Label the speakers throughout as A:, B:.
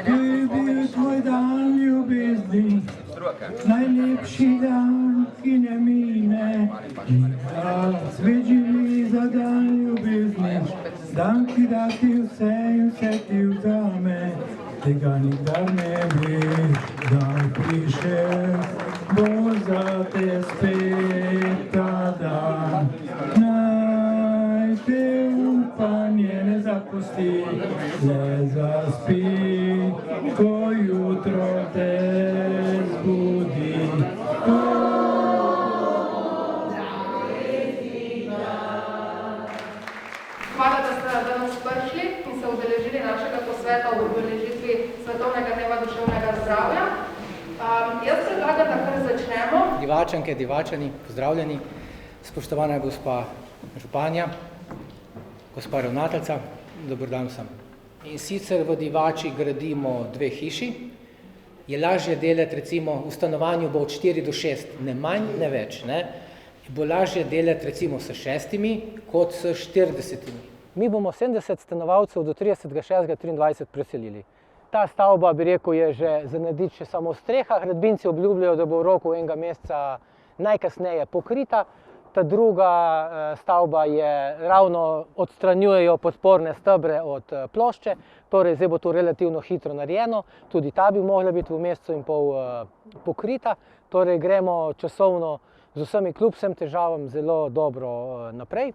A: je bil tvoj dan ljubezni, najlepši dan, ki ne mine. Da svet živi za dan ljubezni, dan, ki da ti vse in vse ti vzame. Tega nikdar ne veš, da prišel bo za te spet ta dan. Naj te upanje ne zapusti, le zaspi, ko jutro te zbudi.
B: Hvala, da ste danes prišli in se udeležili našega posveta o obeležitvi Svetovnega dneva duševnega zdravja. Jaz predlagam, da kar začnemo.
C: Divačanke, divačani, pozdravljeni. Spoštovana gospa županja, gospa ravnateljica, dober dan vsem. In sicer v Divači gradimo 2 hiši. Je lažje delati, recimo, v stanovanju bo od 4 do 6, ne manj, ne več, ne? Bo lažje delati recimo s 6 kot s 40. Mi bomo 70 stanovalcev do 30.6.23 preselili. Ta stavba, bi rekel, je že za narediti še samo streha. Gradbinci obljubljajo, da bo v roku enega meseca najkasneje pokrita. Ta druga stavba je ravno odstranjujejo podporne stebre od plošče, torej zdaj bo to relativno hitro narejeno. Tudi ta bi mogla biti v mesecu in pol pokrita. Torej gremo časovno z vsemi kljub vsem težavam zelo dobro naprej.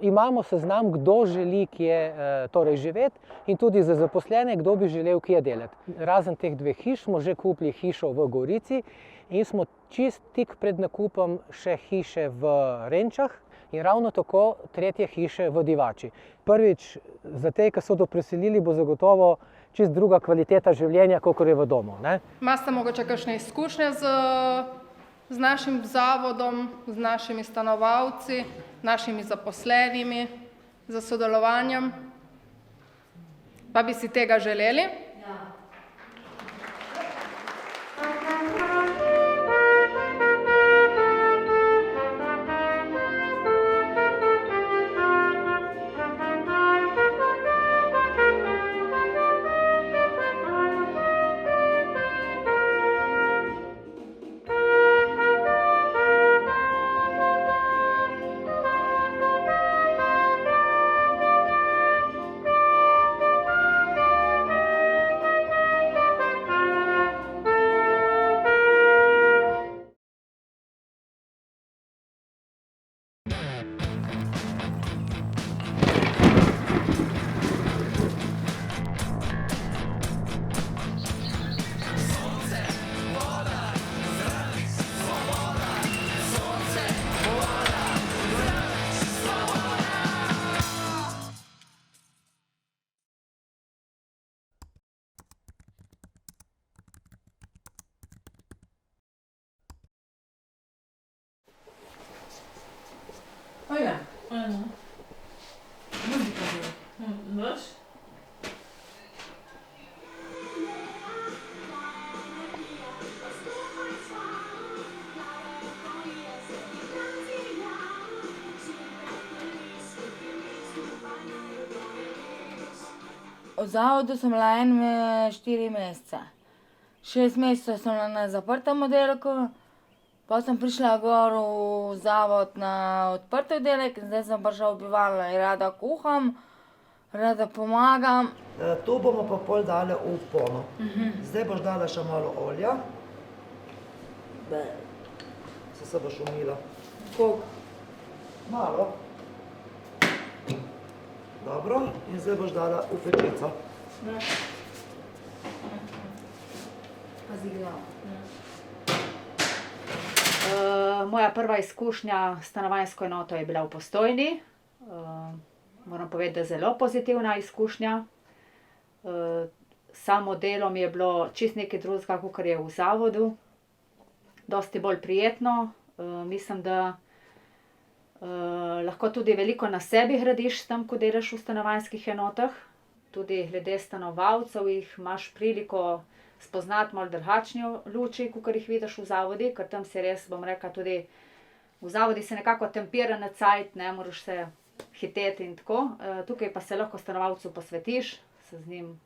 C: Imamo seznam, kdo želi kje torej živeti in tudi za zaposlene, kdo bi želel kje delati. Razen teh 2 hiš smo že kupili hišo v Gorici in smo čist tik pred nakupom še hiše v Renčah in ravno tako 3. hiše v Divači. Prvič, za te, ki so to preselili, bo zagotovo čist druga kvaliteta življenja, kakor je v domu, ne?
B: Imate mogoče kakšne izkušnje z našim zavodom, z našimi stanovalci, našimi zaposlenimi, za sodelovanjem? Pa bi si tega želeli? Ja.
D: Olha, música nós?
E: V zavodu sem bila 4 mesece. 6 mesecev sem bila na zaprtem oddelku, pa sem prišla gor v zavod na odprti oddelek in zdaj sem prišla v bivalno in rada kuham, rada pomagam.
F: To bomo pa pol dale v pono. Zdaj boš dala še malo olja. Se boš umila.
E: Koliko?
F: Malo. Dobro, in zdaj boš dala v pečico.
E: Pazi glavo.
G: Moja prva izkušnja s stanovanjsko enoto je bila v Postojni. Moram povedati, da zelo pozitivna izkušnja. Samo delo mi je bilo čisto nekaj drugega, kakor je v zavodu. Dosti bolj prijetno. Mislim, da lahko tudi veliko na sebi gradiš tam, ko delaš v stanovanjskih enotah. Tudi glede stanovalcev jih imaš priliko spoznati malo drugačne luči, kakor jih vidiš v zavodi, ker tam se res, bom rekla, tudi v zavodi se nekako tempira na cajt, ne moraš se hiteti in tako. Tukaj pa se lahko stanovalcu posvetiš, se z njim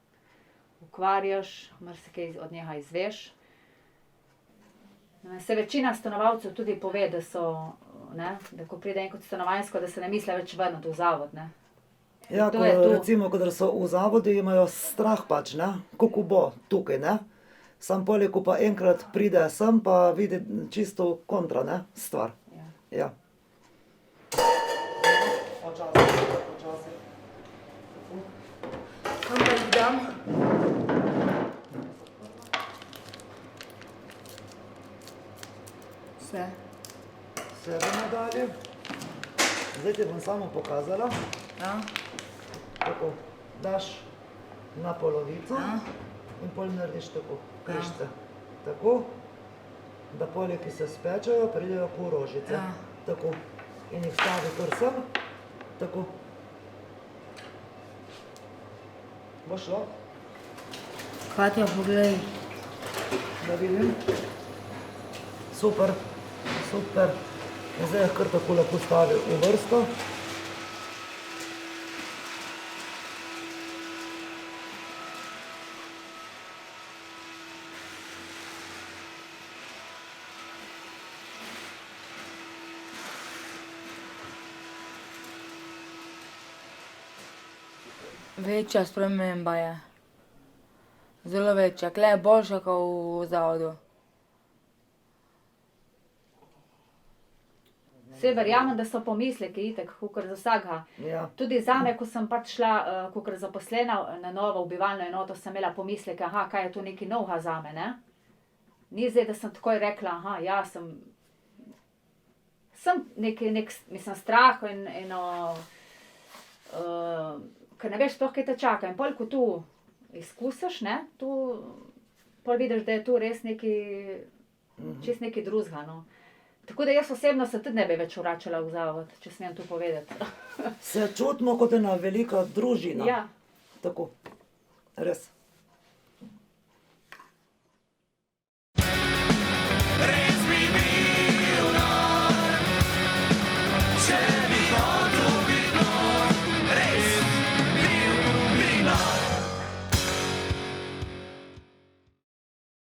G: ukvarjaš, marsikaj od njega izveš. Se večina stanovalcev tudi pove, da so, ne, da ko pride enkrat stanovanjsko, da se ne misle več vrniti v zavod, ne.
F: Ja,
G: Kdo
F: ko,
G: je tu?
F: recimo, kadar so v zavodu, imajo strah pač, ne, kako bo tukaj, ne. Sam poleg, ko pa enkrat pride sem, pa vidi čisto kontra, ne, stvar.
G: Ja.
F: Ja. Počasi.
E: Kam pa jih dam? Vse.
F: Vse bomo dali. Zdaj ti bom samo pokazala.
E: Ja.
F: Tako, daš na polovico
E: Ja.
F: in pol narediš tako, križce. Tako, da polje, ki se spečejo, pridejo po rožice.
E: Ja.
F: Tako. In jih stavi kar sem. Tako. Bo šlo,
E: Katja, poglej.
F: da vidim. Super, super. In zdaj jih kar tako lepo stavi v vrsto.
E: Večja sprememba je. Zelo večja. Tule je boljša kot v zavodu.
G: Saj verjamem, da so pomisleki itak, kakor za vsakega.
F: Ja.
G: Tudi zame, ko sem pač šla, kakor zaposlena na novo v bivalno enoto, sem imela pomisleke, kaj je to nekaj novega zame, ne. Ni zdaj, da sem takoj rekla, ja, sem mislim, strah in eno, ker ne veš sploh, kaj te čaka. In pol, ko tu izkusiš, ne, tu pol vidiš, da je tu res nekaj, čist nekaj drugega, no. Tako da jaz osebno se tudi ne bi več vračala v zavod, če smem tu povedati.
F: Se čutimo kot ena velika družina.
G: Ja.
F: Tako, res.